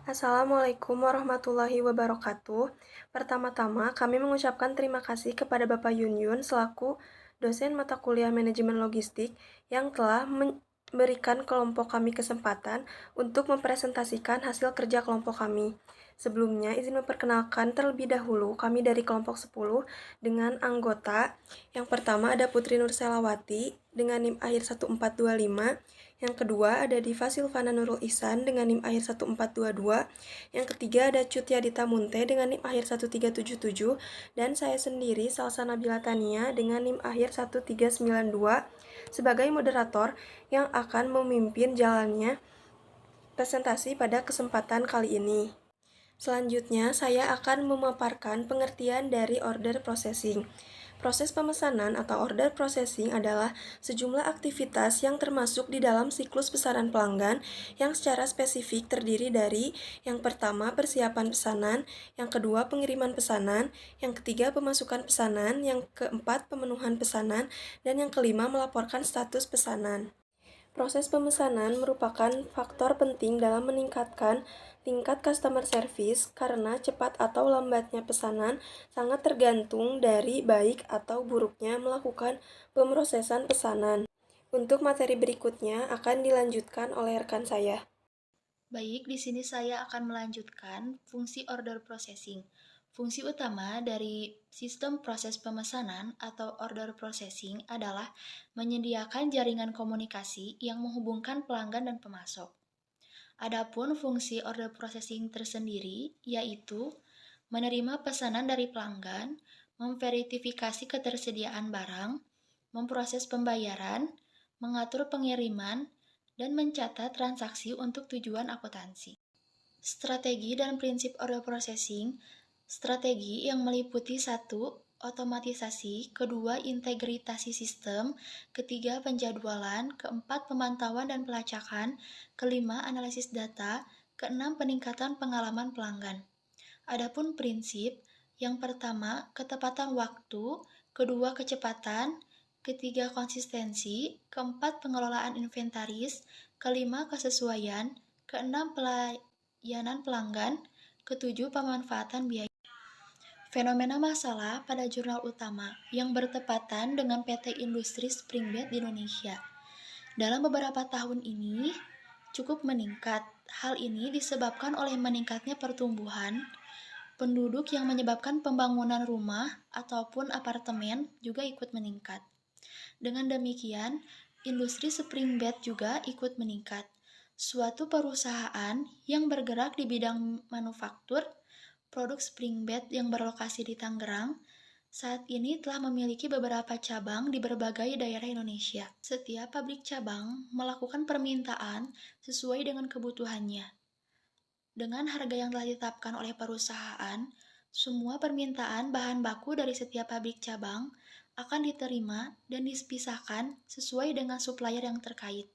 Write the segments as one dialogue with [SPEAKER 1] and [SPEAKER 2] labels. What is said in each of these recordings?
[SPEAKER 1] Assalamualaikum warahmatullahi wabarakatuh. Pertama-tama, kami mengucapkan terima kasih kepada Bapak Yun selaku dosen mata kuliah manajemen logistik yang telah memberikan kelompok kami kesempatan untuk mempresentasikan hasil kerja kelompok kami. Sebelumnya, izin memperkenalkan terlebih dahulu kami dari kelompok 10 dengan anggota. Yang pertama ada Putri Nurselawati dengan NIM akhir 1425. Yang kedua ada Diva Silvana Nurul Ihsan dengan NIM akhir 1422. Yang ketiga ada Cut Yadita Munte dengan NIM akhir 1377. Dan saya sendiri Salsa Nabila Tania dengan NIM akhir 1392 sebagai moderator yang akan memimpin jalannya presentasi pada kesempatan kali ini. Selanjutnya, saya akan memaparkan pengertian dari order processing. Proses pemesanan atau order processing adalah sejumlah aktivitas yang termasuk di dalam siklus pesanan pelanggan yang secara spesifik terdiri dari yang pertama persiapan pesanan, yang kedua pengiriman pesanan, yang ketiga pemasukan pesanan, yang keempat pemenuhan pesanan, dan yang kelima melaporkan status pesanan. Proses pemesanan merupakan faktor penting dalam meningkatkan tingkat customer service karena cepat atau lambatnya pesanan sangat tergantung dari baik atau buruknya melakukan pemrosesan pesanan. Untuk materi berikutnya akan dilanjutkan oleh rekan saya.
[SPEAKER 2] Baik, di sini saya akan melanjutkan fungsi order processing. Fungsi utama dari sistem proses pemesanan atau order processing adalah menyediakan jaringan komunikasi yang menghubungkan pelanggan dan pemasok. Adapun fungsi order processing tersendiri yaitu menerima pesanan dari pelanggan, memverifikasi ketersediaan barang, memproses pembayaran, mengatur pengiriman, dan mencatat transaksi untuk tujuan akuntansi. Strategi dan prinsip order processing. Strategi yang meliputi 1. Otomatisasi, kedua integritasi sistem, ketiga penjadwalan, keempat pemantauan dan pelacakan, kelima analisis data, keenam peningkatan pengalaman pelanggan. Adapun prinsip, yang pertama ketepatan waktu, kedua kecepatan, ketiga konsistensi, keempat pengelolaan inventaris, kelima kesesuaian, keenam pelayanan pelanggan, ketujuh pemanfaatan biaya. Fenomena masalah pada jurnal utama yang bertepatan dengan PT Industri Springbed di Indonesia. Dalam beberapa tahun ini cukup meningkat. Hal ini disebabkan oleh meningkatnya pertumbuhan penduduk yang menyebabkan pembangunan rumah ataupun apartemen juga ikut meningkat. Dengan demikian, industri Springbed juga ikut meningkat. Suatu perusahaan yang bergerak di bidang manufaktur produk Springbed yang berlokasi di Tangerang, saat ini telah memiliki beberapa cabang di berbagai daerah Indonesia. Setiap pabrik cabang melakukan permintaan sesuai dengan kebutuhannya. Dengan harga yang telah ditetapkan oleh perusahaan, semua permintaan bahan baku dari setiap pabrik cabang akan diterima dan dipisahkan sesuai dengan supplier yang terkait.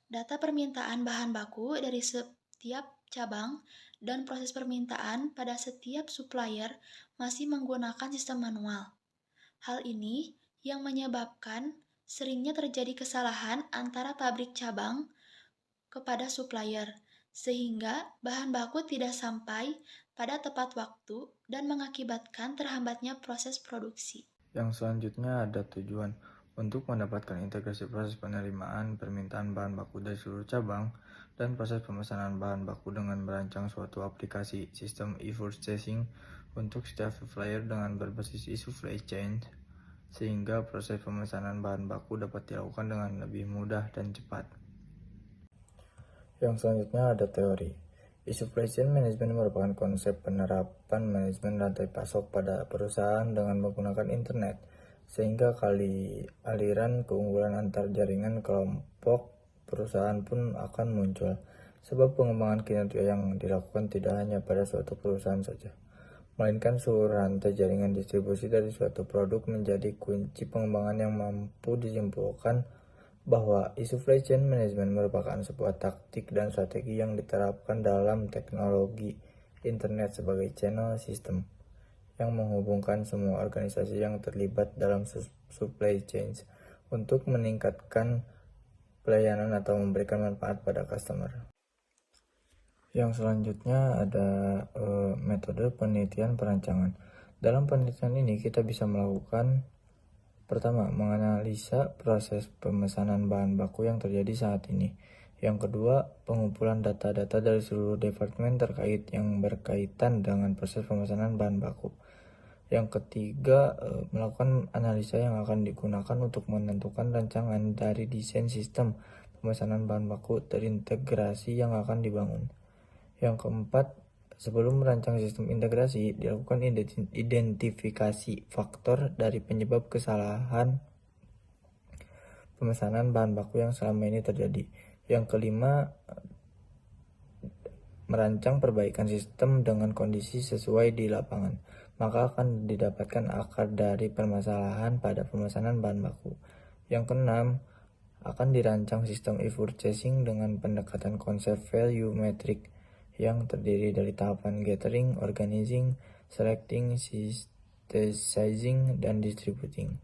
[SPEAKER 2] Data permintaan bahan baku dari setiap cabang dan proses permintaan pada setiap supplier masih menggunakan sistem manual. Hal ini yang menyebabkan seringnya terjadi kesalahan antara pabrik cabang kepada supplier, sehingga bahan baku tidak sampai pada tepat waktu dan mengakibatkan terhambatnya proses produksi.
[SPEAKER 3] Yang selanjutnya ada tujuan untuk mendapatkan integrasi proses penerimaan permintaan bahan baku dari seluruh cabang dan proses pemesanan bahan baku dengan merancang suatu aplikasi sistem e-purchasing untuk setiap supplier dengan berbasis e-supply chain sehingga proses pemesanan bahan baku dapat dilakukan dengan lebih mudah dan cepat. Yang selanjutnya ada teori. E-supply chain management merupakan konsep penerapan manajemen rantai pasok pada perusahaan dengan menggunakan internet, sehingga aliran keunggulan antar jaringan kelompok perusahaan pun akan muncul. Sebab pengembangan kinerja yang dilakukan tidak hanya pada suatu perusahaan saja, melainkan seluruh rantai jaringan distribusi dari suatu produk menjadi kunci pengembangan yang mampu disimpulkan bahwa supply chain management merupakan sebuah taktik dan strategi yang diterapkan dalam teknologi internet sebagai channel system yang menghubungkan semua organisasi yang terlibat dalam supply chains untuk meningkatkan pelayanan atau memberikan manfaat pada customer. Yang selanjutnya ada metode penelitian perancangan. Dalam penelitian ini kita bisa melakukan pertama, menganalisa proses pemesanan bahan baku yang terjadi saat ini. Yang kedua, pengumpulan data-data dari seluruh departemen terkait yang berkaitan dengan proses pemesanan bahan baku. Yang ketiga, melakukan analisa yang akan digunakan untuk menentukan rancangan dari desain sistem pemesanan bahan baku terintegrasi yang akan dibangun. Yang keempat, sebelum merancang sistem integrasi, dilakukan identifikasi faktor dari penyebab kesalahan pemesanan bahan baku yang selama ini terjadi. Yang kelima, merancang perbaikan sistem dengan kondisi sesuai di lapangan, maka akan didapatkan akar dari permasalahan pada pemesanan bahan baku. Yang keenam, akan dirancang sistem e-purchasing dengan pendekatan konsep value metric yang terdiri dari tahapan gathering, organizing, selecting, synthesizing, dan distributing.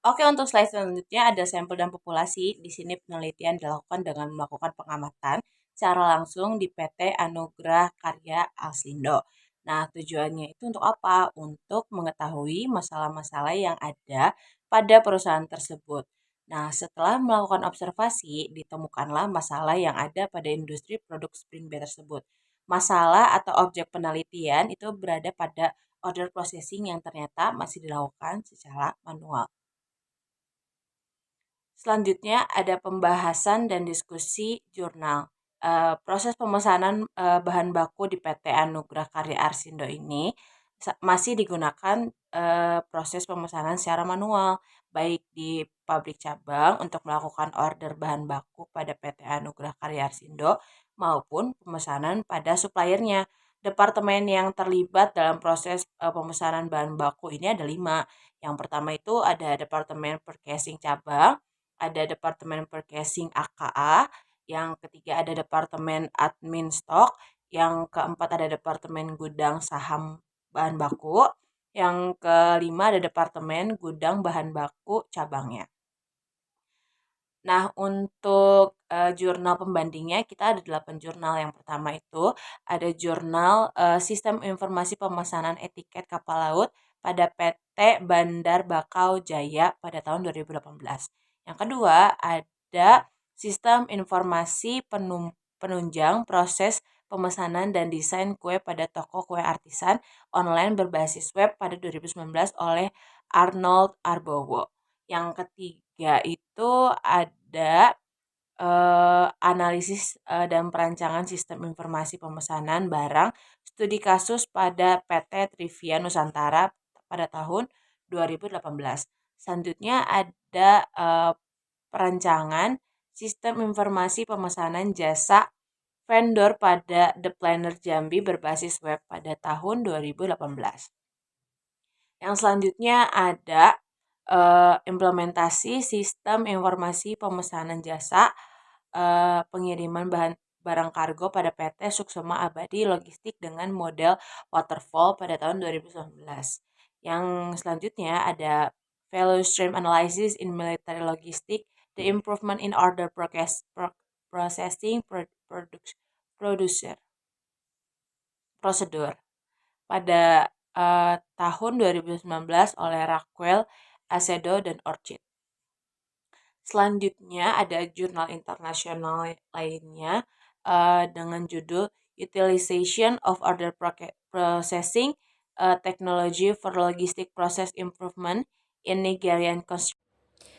[SPEAKER 4] Oke, untuk slide selanjutnya ada sampel dan populasi. Di sini penelitian dilakukan dengan melakukan pengamatan secara langsung di PT Anugrah Karya Alsindo. Nah, tujuannya itu untuk apa? Untuk mengetahui masalah-masalah yang ada pada perusahaan tersebut. Nah, setelah melakukan observasi, ditemukanlah masalah yang ada pada industri produk spring bed tersebut. Masalah atau objek penelitian itu berada pada order processing yang ternyata masih dilakukan secara manual. Selanjutnya ada pembahasan dan diskusi jurnal. Proses pemesanan bahan baku di PT Anugrah Karya Arsindo ini masih digunakan proses pemesanan secara manual, baik di pabrik cabang untuk melakukan order bahan baku pada PT Anugrah Karya Arsindo maupun pemesanan pada suppliernya. Departemen yang terlibat dalam proses pemesanan bahan baku ini ada 5. Yang pertama itu ada Departemen Purchasing cabang, ada Departemen Purchasing AKA, yang ketiga ada Departemen Admin Stok, yang keempat ada Departemen Gudang Saham Bahan Baku, yang kelima ada Departemen Gudang Bahan Baku cabangnya. Nah, untuk jurnal pembandingnya kita ada 8 jurnal. Yang pertama itu ada jurnal Sistem Informasi Pemesanan Etiket Kapal Laut pada PT Bandar Bakau Jaya pada tahun 2018. Yang kedua ada Sistem Informasi Penunjang Proses Pemesanan dan Desain Kue pada Toko Kue Artisan Online berbasis web pada 2019 oleh Arnold Arbowo. Yang ketiga itu ada analisis dan perancangan sistem informasi pemesanan barang studi kasus pada PT Trivia Nusantara pada tahun 2018. Selanjutnya ada perancangan sistem informasi pemesanan jasa vendor pada The Planner Jambi berbasis web pada tahun 2018. Yang selanjutnya ada implementasi sistem informasi pemesanan jasa pengiriman barang kargo pada PT Suksema Abadi Logistik dengan model waterfall pada tahun 2019. Yang selanjutnya ada value stream analysis in military logistics, the improvement in order processing procedure pada tahun 2019 oleh Raquel Acedo dan Orchid. Selanjutnya ada jurnal internasional lainnya dengan judul Utilization of Order Processing Technology for Logistic Process Improvement in Nigerian Construction.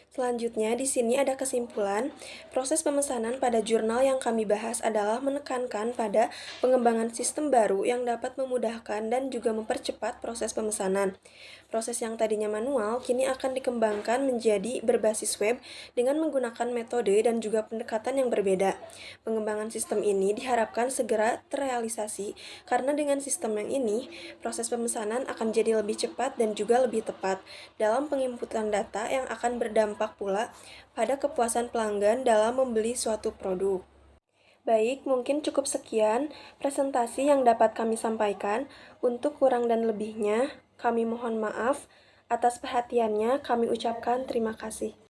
[SPEAKER 1] Selanjutnya, di sini ada kesimpulan, proses pemesanan pada jurnal yang kami bahas adalah menekankan pada pengembangan sistem baru yang dapat memudahkan dan juga mempercepat proses pemesanan. Proses yang tadinya manual kini akan dikembangkan menjadi berbasis web dengan menggunakan metode dan juga pendekatan yang berbeda. Pengembangan sistem ini diharapkan segera terrealisasi karena dengan sistem yang ini, proses pemesanan akan jadi lebih cepat dan juga lebih tepat dalam penginputan data yang akan berdampak pula pada kepuasan pelanggan dalam membeli suatu produk. Baik, mungkin cukup sekian presentasi yang dapat kami sampaikan. Untuk kurang dan lebihnya, kami mohon maaf. Atas perhatiannya, kami ucapkan terima kasih.